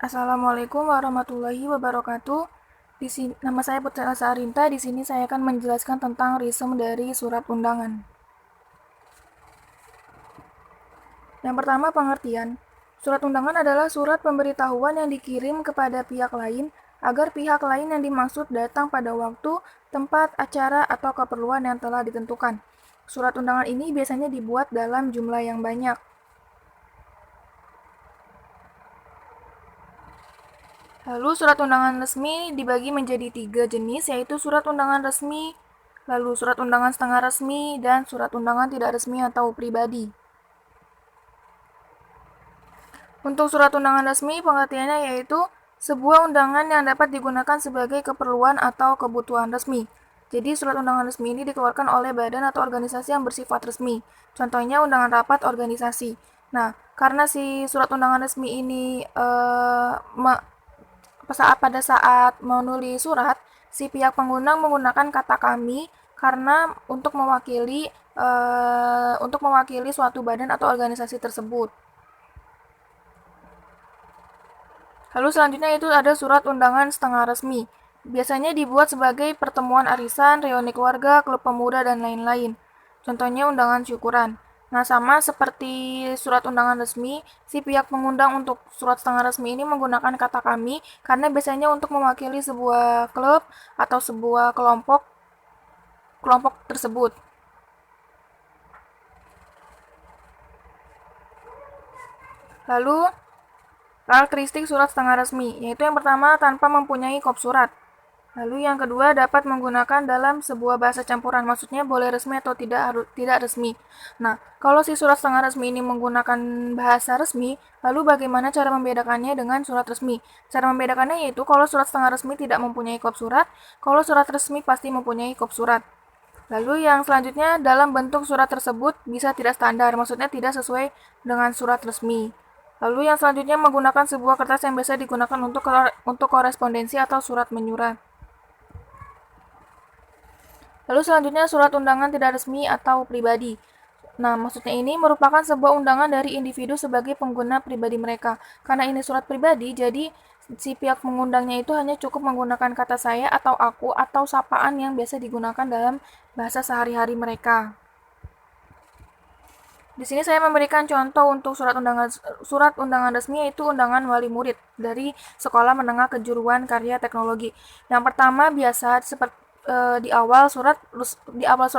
Assalamualaikum warahmatullahi wabarakatuh. Nama saya Putri Elsa Arinta. Di sini saya akan menjelaskan tentang reasem dari surat undangan. Yang pertama, pengertian. Surat undangan adalah surat pemberitahuan yang dikirim kepada pihak lain agar pihak lain yang dimaksud datang pada waktu, tempat, acara, atau keperluan yang telah ditentukan. Surat undangan ini biasanya dibuat dalam jumlah yang banyak. Lalu surat undangan resmi dibagi menjadi 3 jenis, yaitu surat undangan resmi, lalu surat undangan setengah resmi, dan surat undangan tidak resmi atau pribadi. Untuk surat undangan resmi, pengertiannya yaitu sebuah undangan yang dapat digunakan sebagai keperluan atau kebutuhan resmi. Jadi surat undangan resmi ini dikeluarkan oleh badan atau organisasi yang bersifat resmi. Contohnya undangan rapat organisasi. Nah, karena si surat undangan resmi ini pada saat menulis surat, si pihak pengundang menggunakan kata kami karena untuk mewakili suatu badan atau organisasi tersebut. Lalu selanjutnya itu ada surat undangan setengah resmi. Biasanya dibuat sebagai pertemuan arisan, reuni keluarga, klub pemuda, dan lain-lain. Contohnya undangan syukuran. Nah, sama seperti surat undangan resmi, si pihak pengundang untuk surat setengah resmi ini menggunakan kata kami karena biasanya untuk mewakili sebuah klub atau sebuah kelompok tersebut. Lalu, karakteristik surat setengah resmi, yaitu yang pertama tanpa mempunyai kop surat. Lalu yang kedua dapat menggunakan dalam sebuah bahasa campuran, maksudnya boleh resmi atau tidak resmi. Nah, kalau si surat setengah resmi ini menggunakan bahasa resmi, lalu bagaimana cara membedakannya dengan surat resmi? Cara membedakannya yaitu kalau surat setengah resmi tidak mempunyai kop surat, kalau surat resmi pasti mempunyai kop surat. Lalu yang selanjutnya dalam bentuk surat tersebut bisa tidak standar, maksudnya tidak sesuai dengan surat resmi. Lalu yang selanjutnya menggunakan sebuah kertas yang biasa digunakan untuk korespondensi atau surat menyurat. Lalu selanjutnya surat undangan tidak resmi atau pribadi. Nah, maksudnya ini merupakan sebuah undangan dari individu sebagai pengguna pribadi mereka. Karena ini surat pribadi, jadi si pihak mengundangnya itu hanya cukup menggunakan kata saya atau aku atau sapaan yang biasa digunakan dalam bahasa sehari-hari mereka. Di sini saya memberikan contoh untuk surat undangan resmi, yaitu undangan wali murid dari Sekolah Menengah Kejuruan Karya Teknologi. Yang pertama biasa seperti di awal surat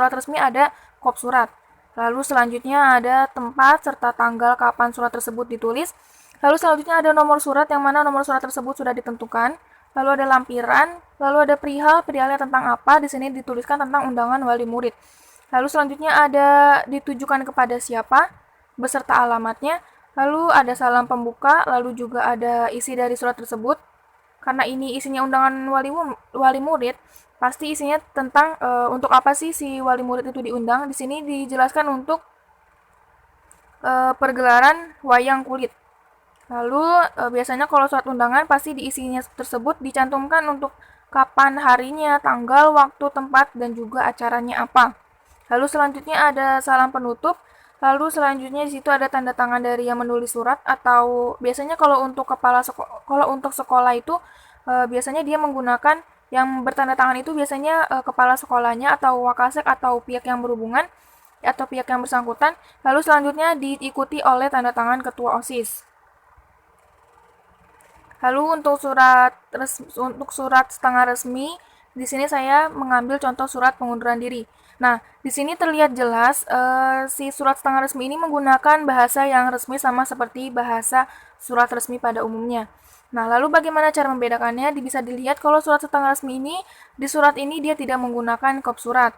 resmi ada kop surat. Lalu selanjutnya ada tempat serta tanggal kapan surat tersebut ditulis. Lalu selanjutnya ada nomor surat yang mana nomor surat tersebut sudah ditentukan. Lalu ada lampiran, lalu ada perihalnya tentang apa. Di sini dituliskan tentang undangan wali murid. Lalu selanjutnya ada ditujukan kepada siapa, beserta alamatnya. Lalu ada salam pembuka, lalu juga ada isi dari surat tersebut. Karena ini isinya undangan wali murid, pasti isinya tentang untuk apa sih si wali murid itu diundang. Di sini dijelaskan untuk pergelaran wayang kulit. Lalu biasanya kalau surat undangan pasti di isinya tersebut dicantumkan untuk kapan harinya, tanggal, waktu, tempat, dan juga acaranya apa. Lalu selanjutnya ada salam penutup. Lalu selanjutnya di situ ada tanda tangan dari yang menulis surat, atau biasanya kalau untuk sekolah itu biasanya dia menggunakan yang bertanda tangan itu biasanya kepala sekolahnya atau wakasek atau pihak yang berhubungan atau pihak yang bersangkutan. Lalu selanjutnya diikuti oleh tanda tangan ketua OSIS. Lalu untuk surat setengah resmi, di sini saya mengambil contoh surat pengunduran diri. Nah, di sini terlihat jelas si surat setengah resmi ini menggunakan bahasa yang resmi sama seperti bahasa surat resmi pada umumnya. Nah, lalu bagaimana cara membedakannya? Bisa dilihat kalau surat setengah resmi ini, di surat ini dia tidak menggunakan kop surat.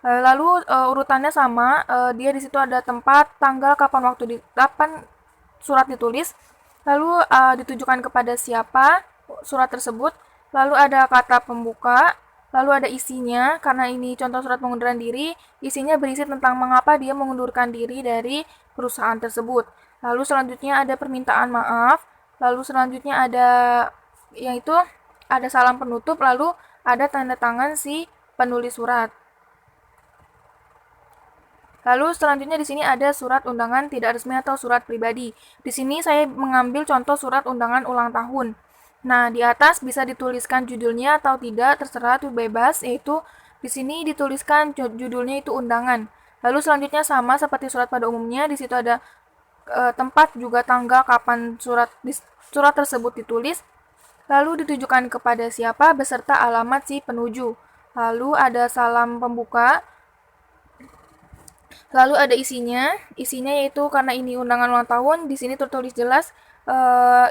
Lalu urutannya sama, dia di situ ada tempat, tanggal, kapan surat ditulis, lalu ditujukan kepada siapa surat tersebut, lalu ada kata pembuka, lalu ada isinya. Karena ini contoh surat pengunduran diri, isinya berisi tentang mengapa dia mengundurkan diri dari perusahaan tersebut. Lalu selanjutnya ada permintaan maaf, lalu selanjutnya ada yaitu ada salam penutup, lalu ada tanda tangan si penulis surat. Lalu selanjutnya di sini ada surat undangan tidak resmi atau surat pribadi. Di sini saya mengambil contoh surat undangan ulang tahun. Nah, di atas bisa dituliskan judulnya atau tidak, terserah, itu bebas, yaitu di sini dituliskan judulnya itu undangan. Lalu selanjutnya sama seperti surat pada umumnya, di situ ada tempat juga tanggal kapan surat tersebut ditulis, lalu ditujukan kepada siapa beserta alamat si penuju. Lalu ada salam pembuka, lalu ada isinya yaitu karena ini undangan ulang tahun, di sini tertulis jelas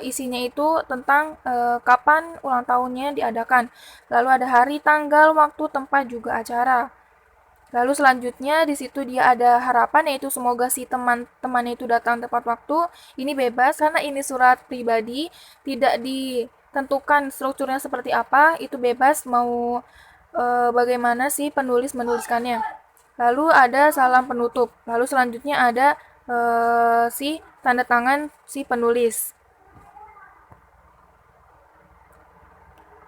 isinya itu tentang kapan ulang tahunnya diadakan. Lalu ada hari, tanggal, waktu, tempat juga acara. Lalu selanjutnya di situ dia ada harapan yaitu semoga si teman-temannya itu datang tepat waktu. Ini bebas karena ini surat pribadi, tidak ditentukan strukturnya seperti apa, itu bebas mau bagaimana si penulis menuliskannya. Lalu ada salam penutup. Lalu selanjutnya ada si tanda tangan si penulis.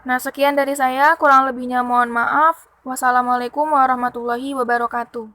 Nah, sekian dari saya, kurang lebihnya mohon maaf. Wassalamualaikum warahmatullahi wabarakatuh.